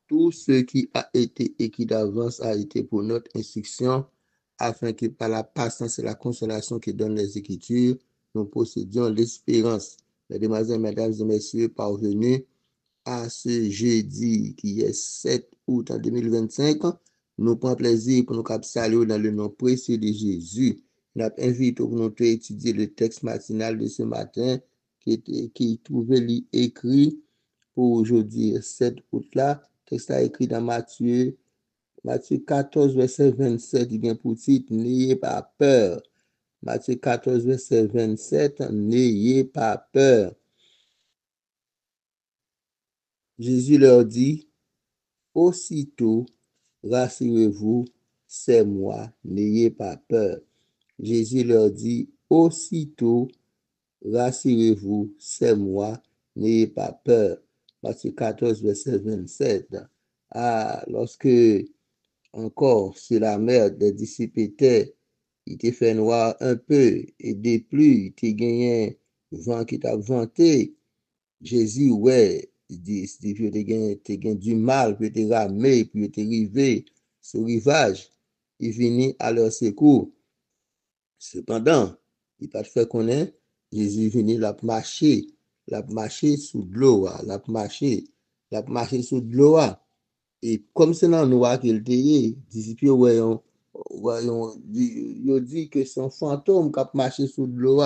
tout ce qui a été écrit d'avance a été pour notre instruction, afin que par la patience et la consolation que donnent les Écritures, nous possédions l'espérance. Mesdemoiselles, mesdames et messieurs, parvenus à ce jeudi qui est 7 août en 2025, nous prenons plaisir pour nous saluer dans le nom précieux de Jésus. Nous invitons pour nous étudier le texte matinal de ce matin qui trouvait écrit pour aujourd'hui 7 août là. Le texte a écrit dans Matthieu 14, verset 27, il vient pour titre, n'ayez pas peur. Matthieu 14, verset 27, n'ayez pas peur. Jésus leur dit, aussitôt, rassurez-vous, c'est moi, n'ayez pas peur. Jésus leur dit, aussitôt, rassurez-vous, c'est moi, n'ayez pas peur. Matthieu 14, verset 27. Ah, lorsque encore sur la mer des disciples étaient, il était fait noir un peu, et des pluies, il gagné vent qui t'a vanté. Jésus, ouais, il dit, tu gagné du mal, puis tu ramé, puis tu arrivé sur le rivage. Il venait à leur secours. Cependant, il pas fait connaître, Jésus venu l'a marché sous de l'eau, l'a marché sous de l'eau. Et comme c'est dans le noir qu'il était, disciples ils dit que c'est un fantôme qui a marché sous de l'eau,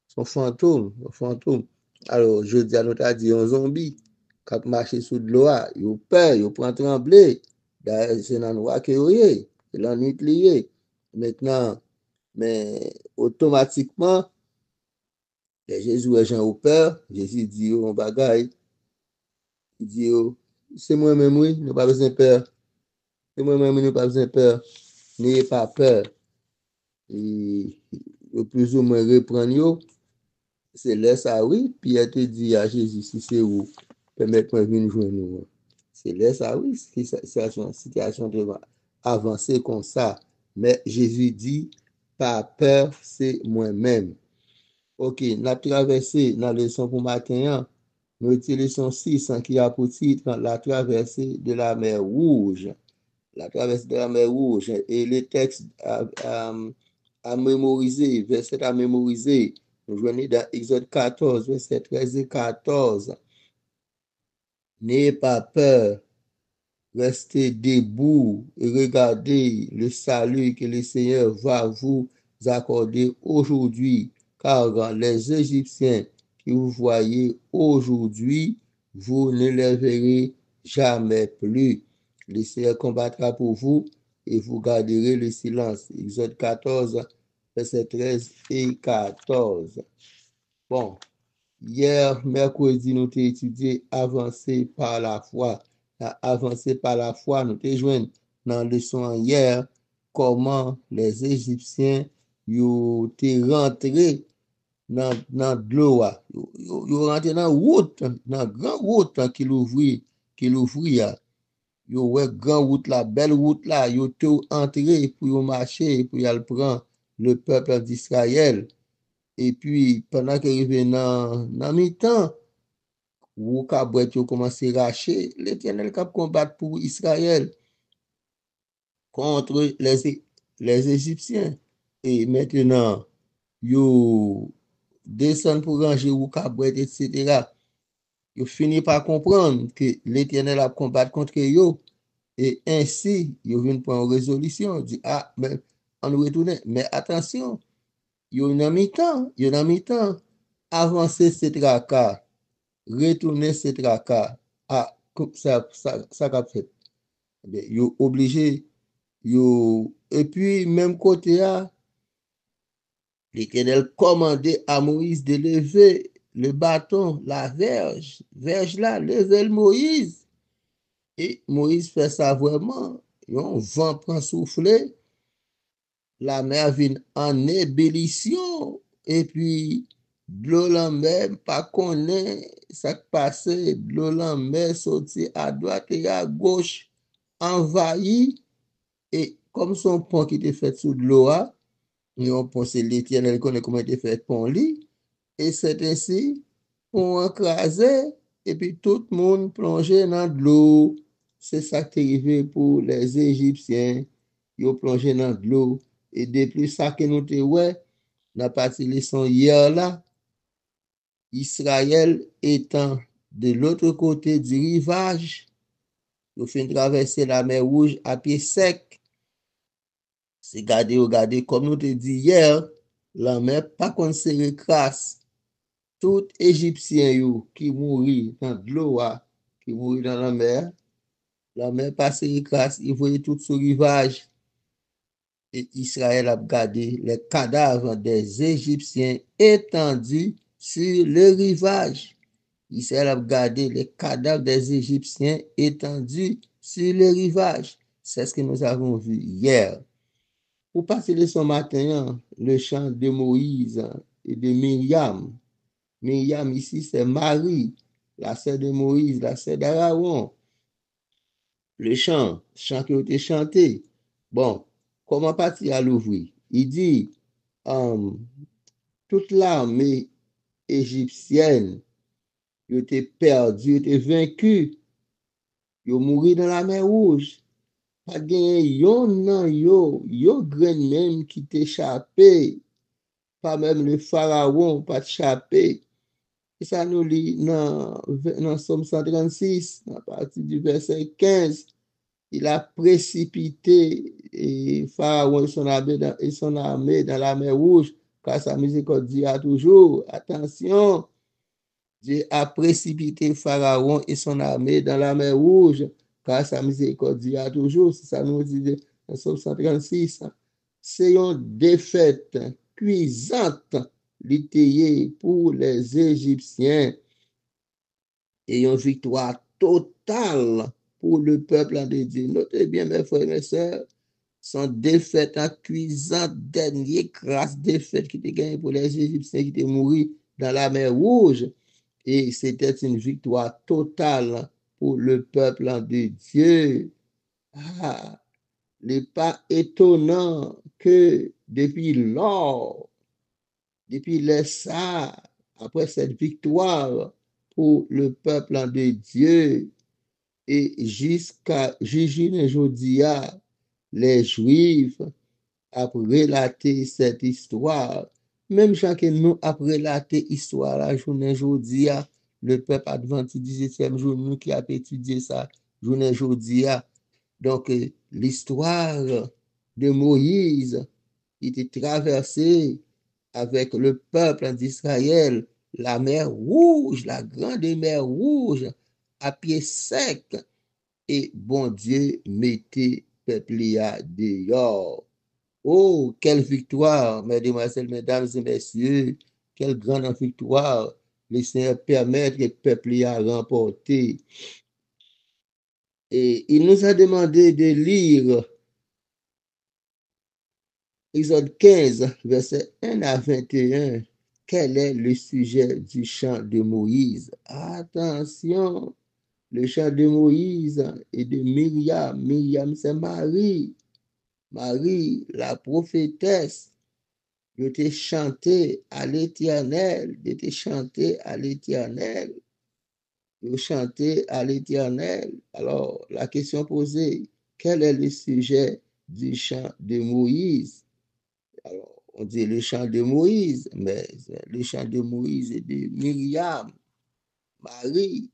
son fantôme, un fantôme. Alors, je dis à notre dit un zombie qui a marché sous de l'eau, il a peur, il prend trembler. D'ailleurs, c'est dans le noir qu'il est, c'est la nuit liée. Maintenant, mais automatiquement, Jésus et Jean ont peur, Jésus dit un bagaille, il dit, c'est moi-même, oui, nous pas besoin de peur. C'est moi-même, nous pas besoin de peur. N'ayez pas peur. Et plus ou moins reprendre, c'est là ça, oui. Pierre te dit à Jésus, si c'est où, permettez-moi de venir joindre nous. C'est là ça, oui, situation de avancer comme ça. Mais Jésus dit, pas peur, c'est moi-même. Ok, nous avons traversé dans la leçon pour matin, nous utilisons 6 qui a pour titre la traversée de la mer Rouge. La traversée de la mer Rouge. Et les textes à mémoriser, verset à mémoriser. Nous joignons dans Exode 14, verset 13 et 14. N'ayez pas peur, restez debout et regardez le salut que le Seigneur va vous accorder aujourd'hui, car les Égyptiens que vous voyez aujourd'hui, vous ne les verrez jamais plus. Le Seigneur combattra pour vous et vous garderez le silence. Exode 14, verset 13 et 14. Bon, hier, mercredi, nous avons étudié avancer par la foi. Avancer par la foi, nous avons joué dans la leçon hier comment les Égyptiens étaient rentrés dans de l'eau. Ils sont rentrés dans la route, dans la grande route qu'il ouvrit. Ils ont grande route là, belle route là. Ils sont entrés pour marcher, pour aller prendre le peuple d'Israël. Et puis, pendant qu'ils arrivaient dans mi-temps, ou Kabouet ont commencé à racher, l'Éternel a combattre pour Israël contre les Égyptiens. Et maintenant, ils descendent pour ranger ou Kabouet, etc. Ils finissent par comprendre que l'Éternel a combattre contre eux. Et ainsi, ils viennent prendre une résolution. Ils disent, ah, mais on retourne. Mais attention, ils ont un mi-temps, avancer ce tracas, retourner ce tracas. Ah, ça qu'a fait. Ils sont obligés. Et puis, même côté, l'Éternel commandait à Moïse de lever le bâton, la verge là, lever le Moïse. Et Moïse fait ça vraiment. Un vent prend souffler, la mer vient en ébullition, et puis, de l'eau en mer, pas connaît ça qui passe, de l'eau en mer sorti à droite et à gauche, envahi, et comme son pont qui était fait sous de l'eau, et on pense l'Éternel connaît comment il était fait pont lui, et c'est ainsi, on écrasé, et puis tout le monde plongé dans de l'eau, c'est ça qui est arrivé pour les Égyptiens, ils ont plongé dans de l'eau. Et depuis ça que nous te ouais, dans la partie leçon hier là, Israël étant de l'autre côté du rivage, ils ont fait traverser la mer Rouge à pied sec. C'est regardez, comme nous te dit hier, la mer pas qu'on se recrasse. Tout Égyptien yo, qui mourit dans de l'eau, qui mourit dans la mer pas se recrasse, ils voyaient tout ce rivage. Et Israël a gardé les cadavres des Égyptiens étendus sur le rivage. Israël a gardé les cadavres des Égyptiens étendus sur le rivage. C'est ce que nous avons vu hier. Pour passer le son matin, le chant de Moïse et de Myriam. Myriam ici, c'est Marie, la sœur de Moïse, la sœur d'Aaron. Le chant qui a été chanté. Bon, comment partir à l'ouvrir? Il dit, toute l'armée égyptienne, il était perdu, il était vaincu, il mouru dans la mer Rouge. Pas gagné yon nan yo grain même qui t'échappé, pas même le pharaon pas échappé. Et ça nous lit dans Somme 136, à partir du verset 15. Il a précipité et Pharaon et son armée dans la mer Rouge, car sa miséricorde dit à toujours, attention, Dieu a précipité Pharaon et son armée dans la mer Rouge, car sa miséricorde dit à toujours, c'est ça nous dit dans Somme 136. C'est une défaite cuisante, littéraire pour les Égyptiens, et une victoire totale pour le peuple de Dieu. Notez bien, mes frères et mes sœurs, son défaite en cuisante, dernière grâce défaite qui était gagnée pour les Égyptiens qui étaient morts dans la mer Rouge. Et c'était une victoire totale pour le peuple de Dieu. Ah, il n'est pas étonnant que depuis lors, depuis ça, après cette victoire pour le peuple de Dieu, et jusqu'à aujourd'hui, les Juifs ont relaté cette histoire. Même chaque nous a relaté l'histoire la journée aujourd'hui, le peuple adventiste du 17e jour, nous qui avons étudié ça, journée aujourd'hui. Donc, l'histoire de Moïse était traversée avec le peuple d'Israël, la mer Rouge, la grande mer Rouge, à pied sec, et bon Dieu mettait peuple dehors. Oh, quelle victoire, mesdemoiselles, mesdames et messieurs, quelle grande victoire le Seigneur permet que le peuple a remporté. Et il nous a demandé de lire Exode 15, verset 1 à 21. Quel est le sujet du chant de Moïse? Attention, le chant de Moïse et de Myriam. Myriam, c'est Marie. Marie, la prophétesse. Je t'ai chanté à l'Éternel. Je t'ai chanté à l'Éternel. Je chanté à l'Éternel. Alors, la question posée, quel est le sujet du chant de Moïse? Alors, on dit le chant de Moïse, mais le chant de Moïse et de Myriam, Marie,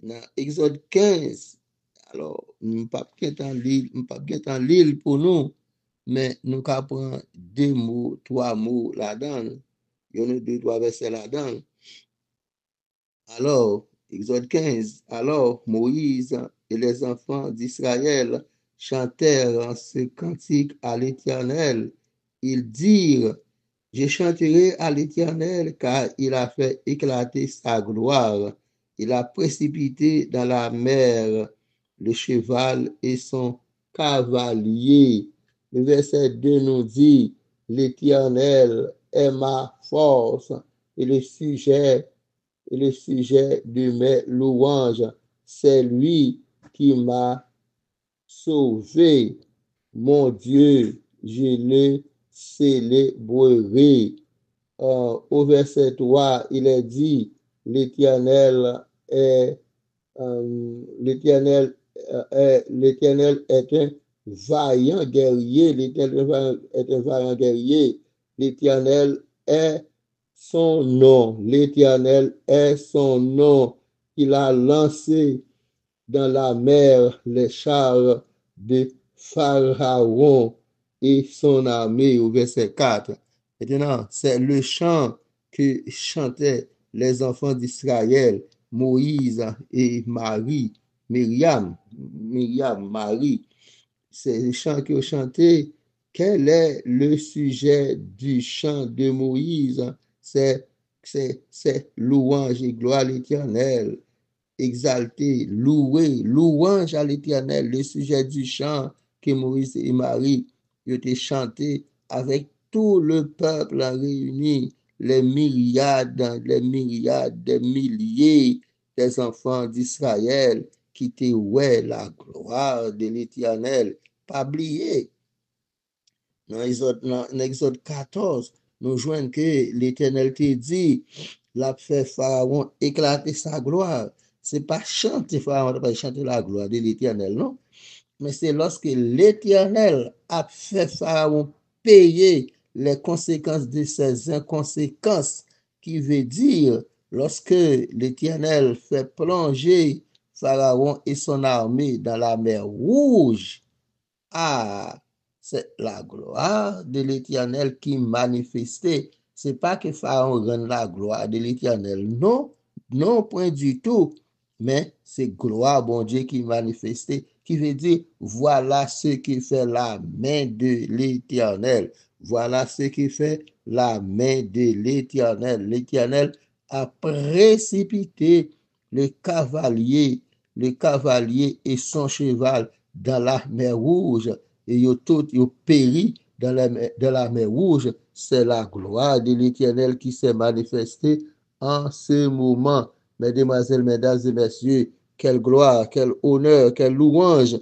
dans Exode 15. Alors, nous ne pas bien lire pour nous, mais nous apprenons 2 mots, 3 mots là-dedans. Il y en a 2, 3 versets là-dedans. Alors, Exode 15, alors Moïse et les enfants d'Israël chantèrent ce cantique à l'Éternel. Ils dirent, je chanterai à l'Éternel car il a fait éclater sa gloire. Il a précipité dans la mer le cheval et son cavalier. Le verset 2 nous dit, l'Éternel est ma force et le sujet de mes louanges. C'est lui qui m'a sauvé. Mon Dieu, je le célébrerai. Au verset 3, il est dit, l'Éternel l'Éternel est un vaillant guerrier, l'Éternel est un vaillant guerrier, l'Éternel est son nom, l'Éternel est son nom. Il a lancé dans la mer les chars de Pharaon et son armée au verset 4. Maintenant, c'est le chant que chantaient les enfants d'Israël, Moïse et Marie. C'est le chant qu'ils ont chanté. Quel est le sujet du chant de Moïse? C'est louange et gloire à l'Éternel, exalté, loué, louange à l'Éternel, le sujet du chant que Moïse et Marie ont été chanté avec tout le peuple réuni, les myriades, des milliers des enfants d'Israël qui étaient ouais la gloire de l'Éternel. Pas oublier, dans Exode 14, nous joignons que l'Éternel te dit, l'a fait Pharaon éclater sa gloire. C'est pas chanter Pharaon, pas chanter la gloire de l'Éternel, non? Mais c'est lorsque l'Éternel a fait Pharaon payer les conséquences de ses inconséquences, qui veut dire lorsque l'Éternel fait plonger Pharaon et son armée dans la mer Rouge. Ah, c'est la gloire de l'Éternel qui manifestait. C'est pas que Pharaon rende la gloire de l'Éternel. Non, non, point du tout. Mais c'est gloire, bon Dieu, qui manifestait, qui veut dire, voilà ce qui fait la main de l'Éternel. Voilà ce qui fait la main de l'Éternel. L'Éternel a précipité le cavalier et son cheval dans la mer Rouge, et ils ont péri dans la mer Rouge. C'est la gloire de l'Éternel qui s'est manifestée en ce moment. Mesdemoiselles, mesdames et messieurs, quelle gloire, quel honneur, quelle louange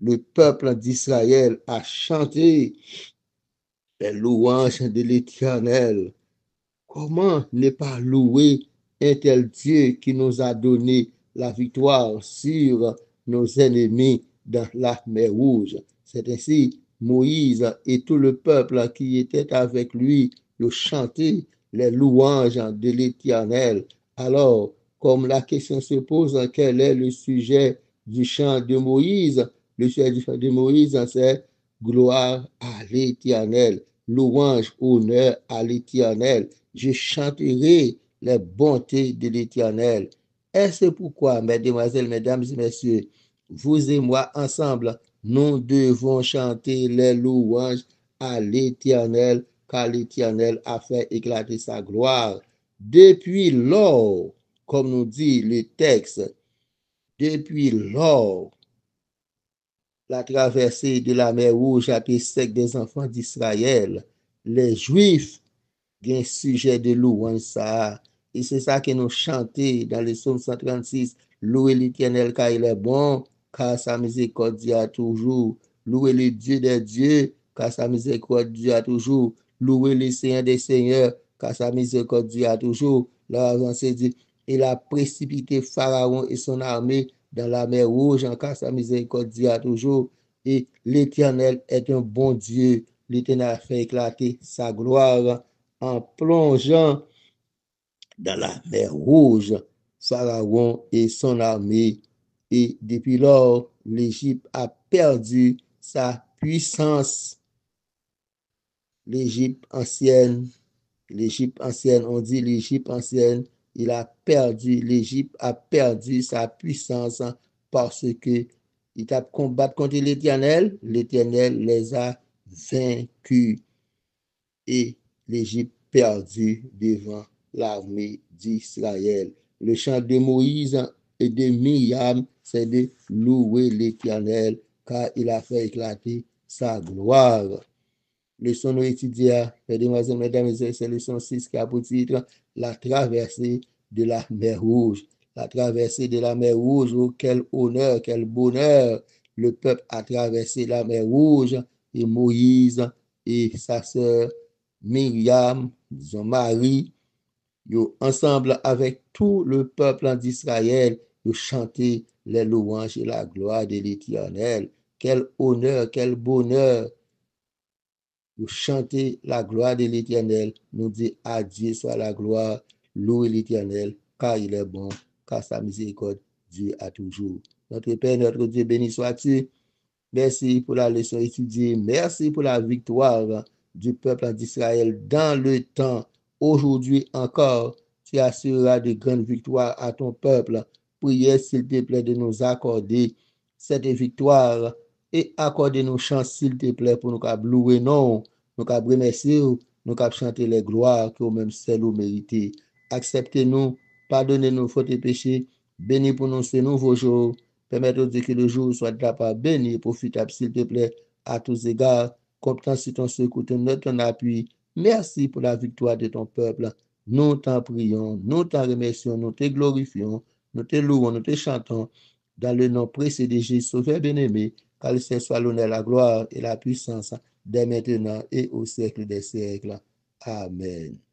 le peuple d'Israël a chanté les louanges de l'Éternel. Comment ne pas louer un tel Dieu qui nous a donné la victoire sur nos ennemis dans la mer Rouge? C'est ainsi Moïse et tout le peuple qui était avec lui ont chanté les louanges de l'Éternel. Alors, comme la question se pose, quel est le sujet du chant de Moïse? Le sujet du chant de Moïse, c'est gloire à l'Éternel, louange, honneur à l'Éternel. Je chanterai les bontés de l'Éternel. Et c'est pourquoi, mesdemoiselles, mesdames et messieurs, vous et moi ensemble, nous devons chanter les louanges à l'Éternel, car l'Éternel a fait éclater sa gloire. Depuis lors, comme nous dit le texte, depuis lors, la traversée de la mer Rouge a été sec des enfants d'Israël. Les Juifs un sujet de louange ça. Et c'est ça que nous chantons dans le psaume 136. Louez l'Éternel car il est bon, car sa miséricorde dure toujours. Louez le Dieu des dieux, car sa miséricorde dure toujours. Louez le Seigneur des seigneurs, car sa miséricorde dure toujours. Là, on s'est dit, il a précipité Pharaon et son armée dans la mer Rouge, car sa miséricorde dure toujours. Et l'Éternel est un bon Dieu. L'Éternel a fait éclater sa gloire en plongeant dans la mer Rouge, Pharaon et son armée. Et depuis lors, l'Égypte a perdu sa puissance. L'Égypte ancienne, on dit l'Égypte ancienne, l'Égypte a perdu sa puissance parce que il a combattu contre l'Éternel les a vaincus. Et l'Égypte perdue devant l'armée d'Israël. Le chant de Moïse et de Myriam, c'est de louer l'Éternel, car il a fait éclater sa gloire. Leçon nous étudier, mesdemoiselles, mesdames et messieurs, c'est leçon 6 qui a pour titre la traversée de la mer Rouge. La traversée de la mer Rouge, oh, quel honneur, quel bonheur. Le peuple a traversé la mer Rouge et Moïse et sa sœur Myriam, disons Marie, ensemble avec tout le peuple d'Israël, ils chantaient les louanges et la gloire de l'Éternel. Quel honneur, quel bonheur de chanter la gloire de l'Éternel. Nous disons à Dieu soit la gloire, louez l'Éternel, car il est bon, car sa miséricorde Dieu a toujours. Notre Père, notre Dieu, béni sois-tu. Merci pour la leçon étudiée. Merci pour la victoire du peuple d'Israël dans le temps. Aujourd'hui encore, tu assureras de grandes victoires à ton peuple. Priez, s'il te plaît, de nous accorder cette victoire et accorder-nous chance, s'il te plaît, pour nous louer, non, nous remercier, nous chanter les gloires que nous-mêmes seuls nous méritons. Acceptez-nous, pardonnez-nous fautes et péchés. Bénis pour nous ce nouveau jour. Permettez que le jour soit de ta part béni et profitable, s'il te plaît, à tous égards. Comptant sur ton secours, ton appui. Merci pour la victoire de ton peuple. Nous t'en prions, nous t'en remercions, nous te glorifions, nous te louons, nous te chantons. Dans le nom précieux de Jésus, Sauveur bien-aimé, car le Seigneur soit l'honneur, la gloire et la puissance dès maintenant et au siècle des siècles. Amen.